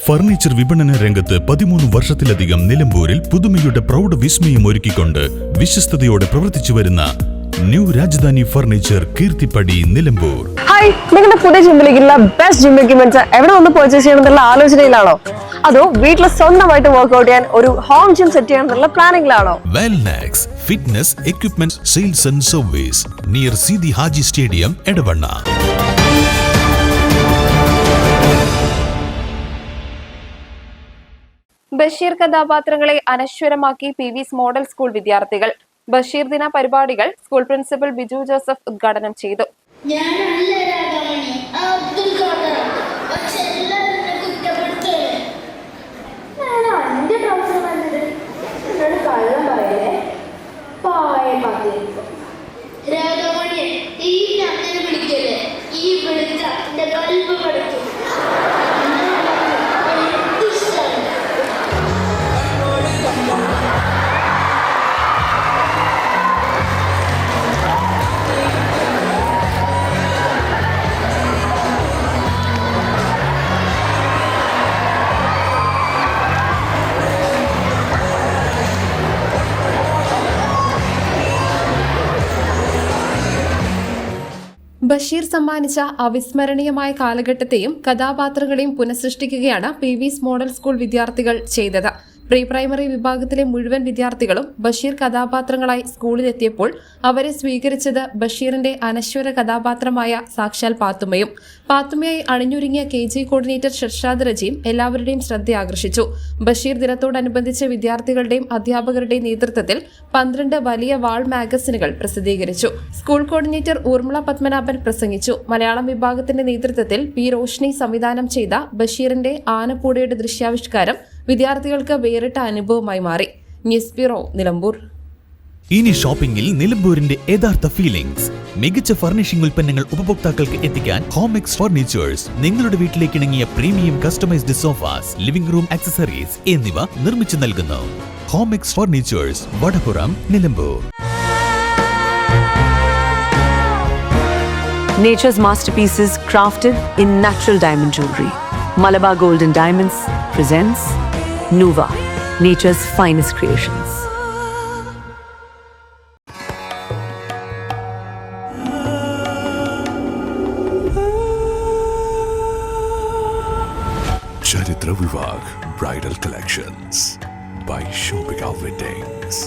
Furniture വിപണന രംഗത്ത് 13 വർഷത്തിലധികം നിലമ്പൂരിൽ പുതുമയുടെ പ്രൗഢ വിസ്മയം ഒരുക്കിക്കൊണ്ട് വിശ്വസ്തയോടെ പ്രവർത്തിച്ചു വരുന്ന new Rajadhani furniture Keerthippadi Nilambur. Hi, നിങ്ങളുടെ പുതിയ ജിമ്മിലേക്കുള്ള ബെസ്റ്റ് ജിം എക്യുപ്മെന്റ്സ് എവിടെ വന്ന് പർച്ചേസ് ചെയ്യണമെന്നുള്ള ആലോചനയിലാണോ? അതോ വീട്ടിൽ സ്വന്തമായിട്ട് വർക്ക്ഔട്ട് ചെയ്യാൻ ഒരു ഹോം ജിം സെറ്റ് ചെയ്യാനുള്ള പ്ലാനിംഗിലാണോ? Wellnex fitness equipment sales and service near Sidhi Haji stadium Edavanna. Basheer കഥാപാത്രങ്ങളെ അനശ്വരമാക്കി PV's മോഡൽ സ്കൂൾ വിദ്യാർത്ഥികൾ. ബഷീർ ദിന പരിപാടികൾ സ്കൂൾ പ്രിൻസിപ്പൽ ബിജു ജോസഫ് ഉദ്ഘാടനം ചെയ്തു. ബഷീർ സമ്മാനിച്ച അവിസ്മരണീയമായ കാലഘട്ടത്തെയും കഥാപാത്രങ്ങളെയും പുനഃസൃഷ്ടിക്കുകയാണ് PV's മോഡൽ സ്കൂൾ വിദ്യാർത്ഥികൾ ചെയ്തത്. പ്രീ പ്രൈമറി വിഭാഗത്തിലെ മുഴുവൻ വിദ്യാർത്ഥികളും ബഷീർ കഥാപാത്രങ്ങളായി സ്കൂളിലെത്തിയപ്പോൾ അവരെ സ്വീകരിച്ചത് ബഷീറിന്റെ അനശ്വര കഥാപാത്രമായ സാക്ഷാൽ പാത്തുമ്മയും. പാത്തുമ്മയായി അണിഞ്ഞൊരുങ്ങിയ KG കോർഡിനേറ്റർ ഷർഷാദ് റജീം എല്ലാവരുടെയും ശ്രദ്ധ ആകർഷിച്ചു. ബഷീർ ദിനത്തോടനുബന്ധിച്ച് വിദ്യാർത്ഥികളുടെയും അധ്യാപകരുടെയും നേതൃത്വത്തിൽ 12 വലിയ വാൾ മാഗസിനുകൾ പ്രസിദ്ധീകരിച്ചു. സ്കൂൾ കോർഡിനേറ്റർ ഊർമിള പത്മനാഭൻ പ്രസംഗിച്ചു. മലയാളം വിഭാഗത്തിന്റെ നേതൃത്വത്തിൽ P റോഷ്നി സംവിധാനം ചെയ്ത ബഷീറിന്റെ ആനപ്പൂടയുടെ ദൃശ്യാവിഷ്കാരം വിദ്യാർത്ഥികൾക്ക് വേറിട്ട അനുഭവമായി മാറി. News bureau, Nilambur. ഇനി ഷോപ്പിംഗിൽ നിലമ്പൂരിന്റെ യഥാർത്ഥ ഫീലിംഗ്സ്. മികച്ച ഫർണിഷിംഗ് ഉൽപ്പന്നങ്ങൾ ഉപഭോക്താക്കൾക്ക് എത്തിക്കാൻ ഹോമെക്സ് ഫർണിച്ചേഴ്സ് നിങ്ങളുടെ വീട്ടിലേക്ക് ഇണങ്ങിയ premium customised sofas, living room accessories എന്നിവ നിർമ്മിച്ചു നൽകുന്നു. Homex furnitures, Vadapuram, Nilambur. Nature's masterpieces crafted in natural diamond jewelry. Malabar Gold and Diamonds presents Nuva, nature's finest creations. Charitra Vivag Bridal Collections by Shobhika Weddings.